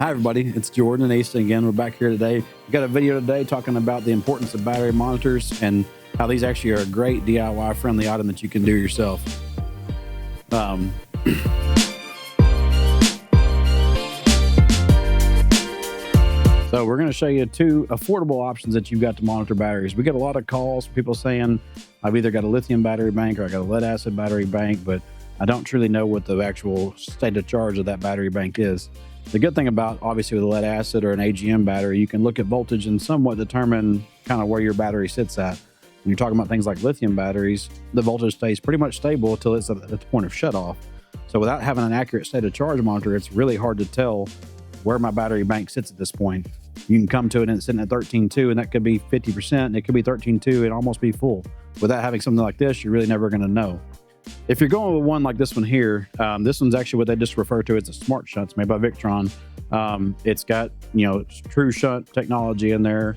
Hi everybody, it's Jordan and Easton again. We're back here today. We got a video today talking about the importance of battery monitors and how these actually are a great DIY friendly item that you can do yourself. So we're going to show you two affordable options that you've got to monitor batteries. We get a lot of calls, people saying, I've either got a lithium battery bank or I got a lead acid battery bank, but I don't truly know what the actual state of charge of that battery bank is. The good thing about, obviously, with a lead acid or an AGM battery, you can look at voltage and somewhat determine kind of where your battery sits at. When you're talking about things like lithium batteries, the voltage stays pretty much stable until it's at the point of shutoff. So without having an accurate state of charge monitor, it's really hard to tell where my battery bank sits at this point. You can come to it and it's sitting at 13.2, and that could be 50%, and it could be 13.2 and almost be full. Without having something like this, you're really never going to know. If you're going with one like this one here, this one's actually what they just refer to as a SmartShunt. It's made by Victron. It's got, true shunt technology in there.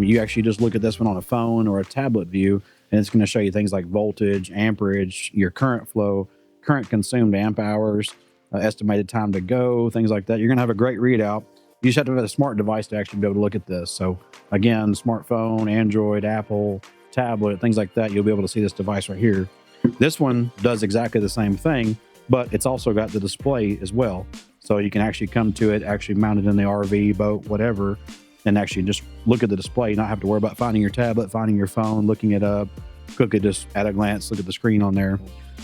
You actually just look at this one on a phone or a tablet view, and it's going to show you things like voltage, amperage, your current flow, current consumed amp hours, estimated time to go, things like that. You're going to have a great readout. You just have to have a smart device to actually be able to look at this. So again, smartphone, Android, Apple, tablet, things like that, you'll be able to see this device right here. This one does exactly the same thing, but it's also got the display as well. So you can actually come to it, actually mount it in the RV, boat, whatever, and actually just look at the display, not have to worry about finding your tablet, finding your phone, looking it up, cook it just at a glance, look at the screen on there.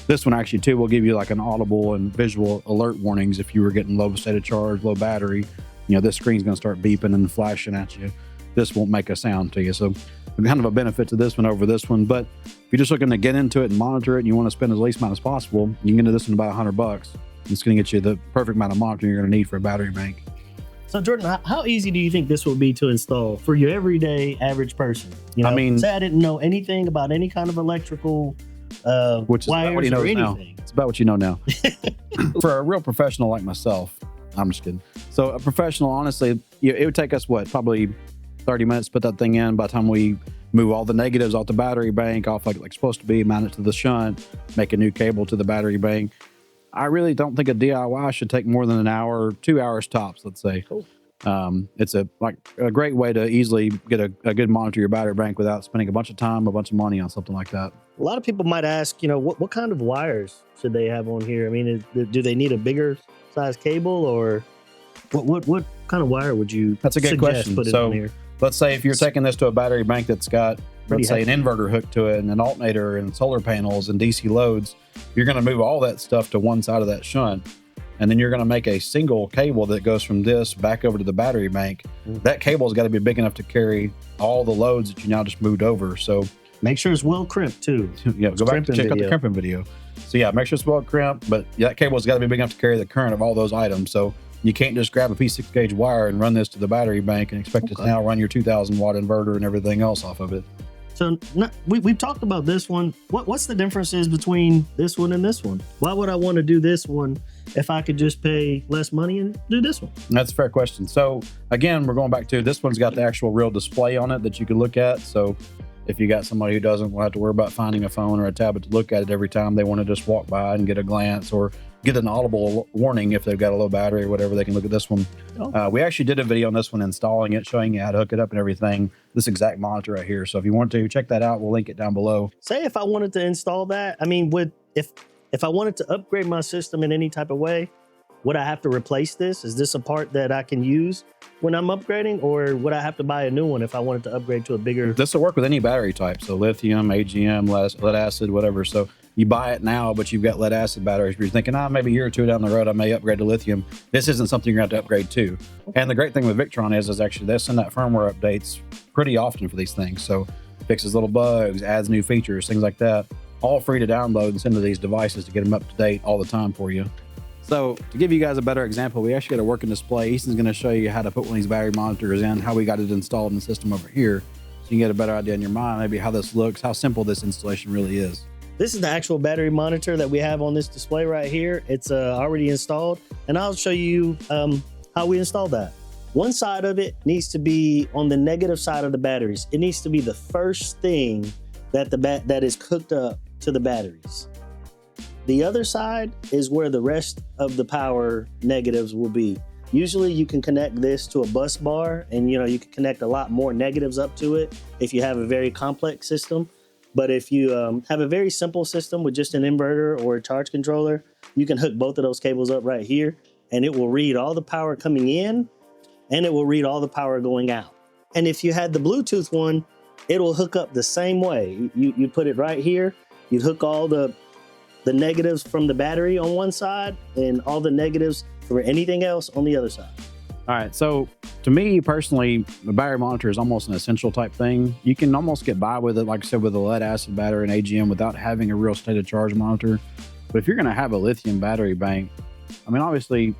This one actually too will give you like an audible and visual alert warnings if you were getting low state of charge, low battery. This screen's going to start beeping and flashing at you. This won't make a sound to you. So kind of a benefit to this one over this one. But if you're just looking to get into it and monitor it and you want to spend as least amount as possible, you can get into this one about $100. It's going to get you the perfect amount of monitoring you're going to need for a battery bank. So Jordan, how easy do you think this would be to install for your everyday average person? I mean, say I didn't know anything about any kind of electrical which is about what he knows now. It's about what you know now. For a real professional like myself, I'm just kidding. So a professional, honestly, it would take us probably 30 minutes to put that thing in. By the time we move all the negatives off the battery bank, off like it's supposed to be, mount it to the shunt, make a new cable to the battery bank. I really don't think a DIY should take more than an hour, 2 hours tops, let's say. Cool. It's a great way to easily get a good monitor to your battery bank without spending a bunch of time, a bunch of money on something like that. A lot of people might ask, what kind of wires should they have on here? I mean, do they need a bigger size cable, or what kind of wire would you That's a good question. Put it so on here? Let's say if you're taking this to a battery bank that's got, let's say, an inverter hooked to it and an alternator and solar panels and DC loads, you're going to move all that stuff to one side of that shunt. And then you're going to make a single cable that goes from this back over to the battery bank. That cable's got to be big enough to carry all the loads that you now just moved over. So make sure it's well crimped too. Yeah, go back and check out the crimping video. So yeah, make sure it's well crimped, but that cable's got to be big enough to carry the current of all those items. So you can't just grab a P6 gauge wire and run this to the battery bank and expect it to now run your 2,000 watt inverter and everything else off of it. So we've talked about this one. What's the differences between this one and this one? Why would I want to do this one if I could just pay less money and do this one? That's a fair question. So again, we're going back to this one's got the actual real display on it that you can look at. So if you got somebody who doesn't want to have to worry about finding a phone or a tablet to look at it every time, they want to just walk by and get a glance or get an audible warning if they've got a low battery or whatever, they can look at this one. We actually did a video on this one, installing it, showing you how to hook it up and everything, this exact monitor right here. So if you want to check that out, we'll link it down below. Say if I wanted to install that, I mean, if I wanted to upgrade my system in any type of way, would I have to replace this? Is this a part that I can use when I'm upgrading, or would I have to buy a new one if I wanted to upgrade to a bigger? This will work with any battery type. So lithium, AGM, lead acid, whatever. So you buy it now, but you've got lead acid batteries. You're thinking, maybe a year or two down the road, I may upgrade to lithium. This isn't something you're going to have to upgrade to. And the great thing with Victron is actually they send out firmware updates pretty often for these things. So fixes little bugs, adds new features, things like that. All free to download and send to these devices to get them up to date all the time for you. So to give you guys a better example, we actually got a working display. Easton's going to show you how to put one of these battery monitors in, how we got it installed in the system over here. So you can get a better idea in your mind, maybe how this looks, how simple this installation really is. This is the actual battery monitor that we have on this display right here. It's already installed, and I'll show you how we installed that. One side of it needs to be on the negative side of the batteries. It needs to be the first thing that that is hooked up to the batteries. The other side is where the rest of the power negatives will be. Usually you can connect this to a bus bar, and you can connect a lot more negatives up to it if you have a very complex system. But if you have a very simple system with just an inverter or a charge controller, you can hook both of those cables up right here, and it will read all the power coming in, and it will read all the power going out. And if you had the Bluetooth one, it'll hook up the same way. You put it right here, you hook all the negatives from the battery on one side and all the negatives for anything else on the other side. All right, so to me personally, the battery monitor is almost an essential type thing. You can almost get by with it, like I said, with a lead acid battery and AGM without having a real state of charge monitor. But if you're gonna have a lithium battery bank, I mean, obviously,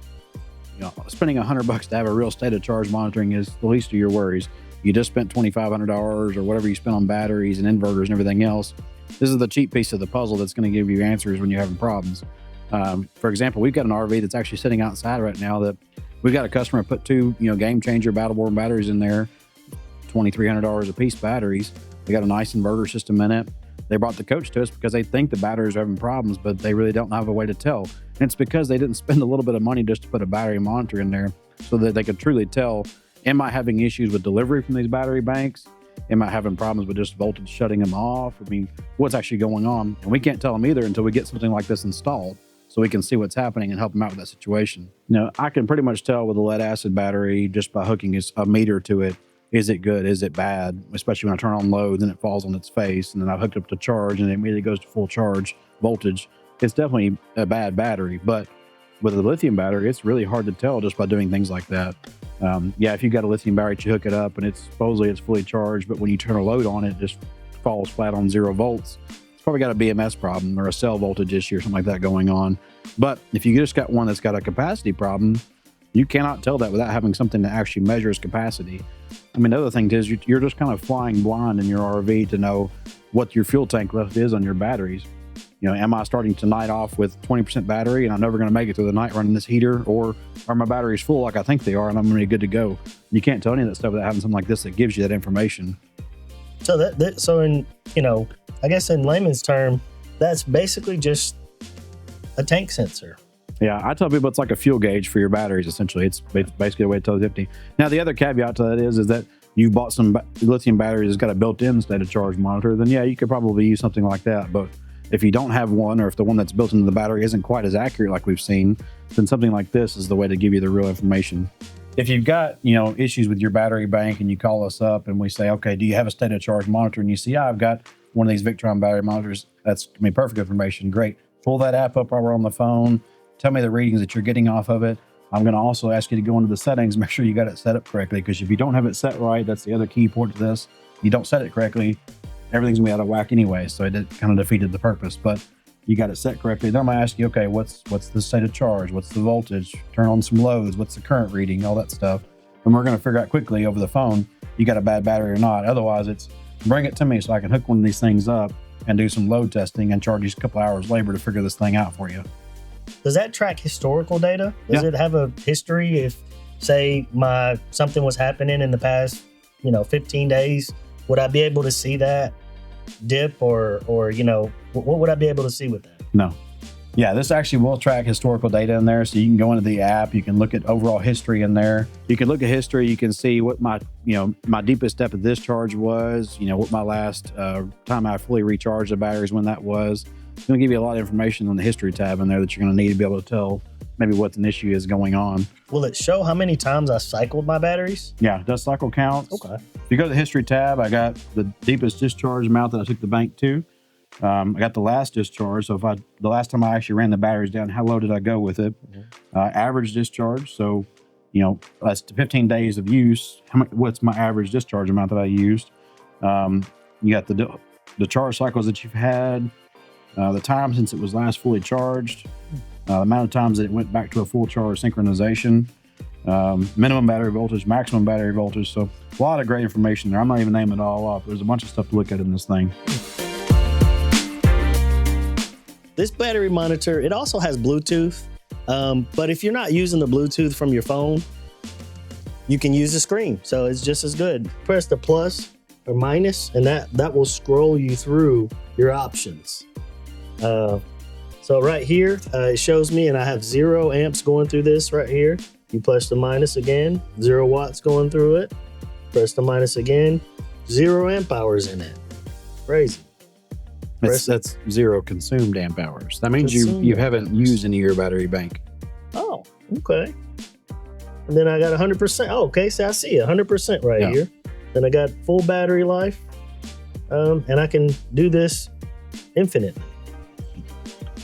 spending $100 to have a real state of charge monitoring is the least of your worries. You just spent $2,500 or whatever you spent on batteries and inverters and everything else. This is the cheap piece of the puzzle that's going to give you answers when you're having problems. For example, we've got an RV that's actually sitting outside right now that we've got a customer put two, game changer battle-born batteries in there, $2,300 a piece batteries. They got a nice inverter system in it. They brought the coach to us because they think the batteries are having problems, but they really don't have a way to tell. And it's because they didn't spend a little bit of money just to put a battery monitor in there so that they could truly tell, am I having issues with delivery from these battery banks? Am I having problems with just voltage shutting them off? I mean, what's actually going on? And we can't tell them either until we get something like this installed so we can see what's happening and help them out with that situation. I can pretty much tell with a lead acid battery just by hooking a meter to it. Is it good? Is it bad? Especially when I turn on load, then it falls on its face, and then I've hooked up to charge and it immediately goes to full charge voltage. It's definitely a bad battery, but with a lithium battery, it's really hard to tell just by doing things like that. If you've got a lithium battery, you hook it up and supposedly it's fully charged, but when you turn a load on, it just falls flat on 0 volts. It's probably got a BMS problem or a cell voltage issue or something like that going on. But if you just got one that's got a capacity problem, you cannot tell that without having something that actually measures capacity. I mean, the other thing is you're just kind of flying blind in your RV to know what your fuel tank left is on your batteries. Am I starting tonight off with 20% battery and I'm never going to make it through the night running this heater, or are my batteries full like I think they are and I'm going to be good to go? You can't tell any of that stuff without having something like this that gives you that information. So in I guess in layman's term, that's basically just a tank sensor. Yeah, I tell people it's like a fuel gauge for your batteries. Essentially, it's basically the way it tells you empty. Now, the other caveat to that is that you bought some lithium batteries that's got a built-in state of charge monitor. Then yeah, you could probably use something like that. But if you don't have one, or if the one that's built into the battery isn't quite as accurate like we've seen, then something like this is the way to give you the real information. If you've got issues with your battery bank and you call us up and we say, okay, do you have a state of charge monitor? And you see, I've got one of these Victron battery monitors. That's perfect information. Great. Pull that app up while we're on the phone. Tell me the readings that you're getting off of it. I'm going to also ask you to go into the settings, make sure you got it set up correctly, because if you don't have it set right, that's the other key point to this. You don't set it correctly, everything's going to be out of whack anyway, so it kind of defeated the purpose. But you got it set correctly. Then I'm going to ask you, okay, what's the state of charge? What's the voltage? Turn on some loads. What's the current reading? All that stuff. And we're going to figure out quickly over the phone, you got a bad battery or not. Otherwise, it's bring it to me so I can hook one of these things up and do some load testing and charge you a couple hours labor to figure this thing out for you. Does that track historical data? Does it have a history? If, say, something was happening in the past, 15 days, would I be able to see that dip, or what would I be able to see with that? No. Yeah, this actually will track historical data in there, so you can go into the app. You can look at overall history in there. You can look at history. You can see what my deepest depth of discharge was. What my last time I fully recharged the batteries, when that was. It's going to give you a lot of information on the history tab in there that you're going to need to be able to tell maybe what an issue is going on. Will it show how many times I cycled my batteries? Yeah, it does cycle counts. Okay. If you go to the history tab, I got the deepest discharge amount that I took the bank to. I got the last discharge. So the last time I actually ran the batteries down, how low did I go with it? Mm-hmm. Average discharge. So, that's 15 days of use. What's my average discharge amount that I used? You got the charge cycles that you've had. The time since it was last fully charged, the amount of times that it went back to a full charge synchronization, minimum battery voltage, maximum battery voltage. So a lot of great information there. I'm not even naming it all off. There's a bunch of stuff to look at in this thing. This battery monitor, it also has Bluetooth, but if you're not using the Bluetooth from your phone, you can use the screen. So it's just as good. Press the plus or minus, and that will scroll you through your options. So right here, it shows me, and I have 0 amps going through this right here. You press the minus again, 0 watts going through it. Press the minus again, 0 amp hours in it. Crazy. That's 0 consumed amp hours. That means you haven't used any of your battery bank. Oh, okay. And then I got 100%. Oh, okay, so I see 100% right here. Then I got full battery life, and I can do this infinitely.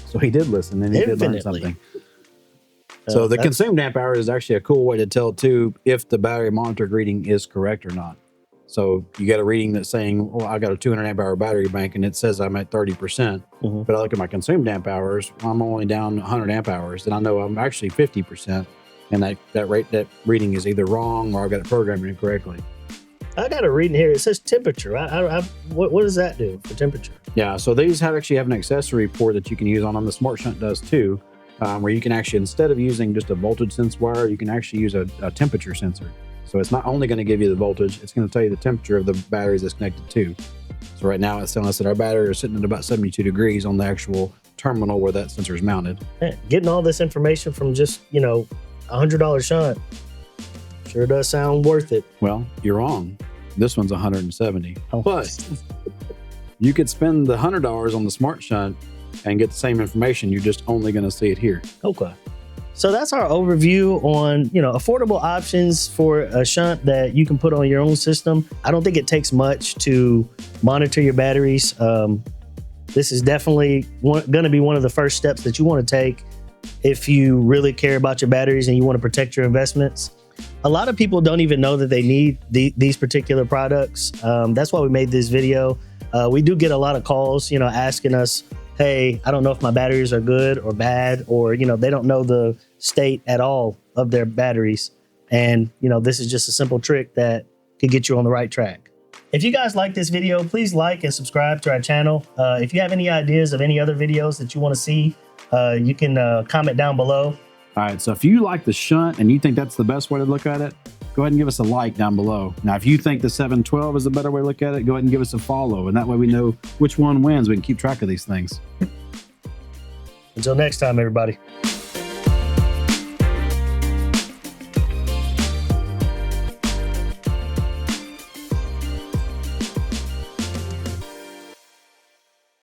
So he did listen, and he did learn something. So the consumed amp hour is actually a cool way to tell too if the battery monitored reading is correct or not. So you got a reading that's saying, well, I got a 200 amp hour battery bank and it says I'm at 30%, but I look at my consumed amp hours, I'm only down 100 amp hours, and I know I'm actually 50%, and that reading is either wrong or I've got it programmed incorrectly. I got a reading here. It says temperature. What does that do for temperature? Yeah, so these actually have an accessory port that you can use on them. The SmartShunt does too, where you can actually, instead of using just a voltage sense wire, you can actually use a temperature sensor. So it's not only going to give you the voltage, it's going to tell you the temperature of the batteries it's connected to. So right now it's telling us that our battery is sitting at about 72 degrees on the actual terminal where that sensor is mounted. Man, getting all this information from just, $100 shunt sure does sound worth it. Well, you're wrong. This one's 170. Oh. But you could spend the $100 on the SmartShunt and get the same information. You're just only going to see it here. Okay. So that's our overview on, affordable options for a shunt that you can put on your own system. I don't think it takes much to monitor your batteries. This is definitely going to be one of the first steps that you want to take if you really care about your batteries and you want to protect your investments. A lot of people don't even know that they need these particular products. That's why we made this video. We do get a lot of calls, asking us, hey, I don't know if my batteries are good or bad, or, they don't know the state at all of their batteries. And, this is just a simple trick that could get you on the right track. If you guys like this video, please like and subscribe to our channel. If you have any ideas of any other videos that you want to see, you can comment down below. All right, so if you like the shunt and you think that's the best way to look at it, go ahead and give us a like down below. Now, if you think the 712 is a better way to look at it, go ahead and give us a follow, and that way we know which one wins. We can keep track of these things. Until next time, everybody.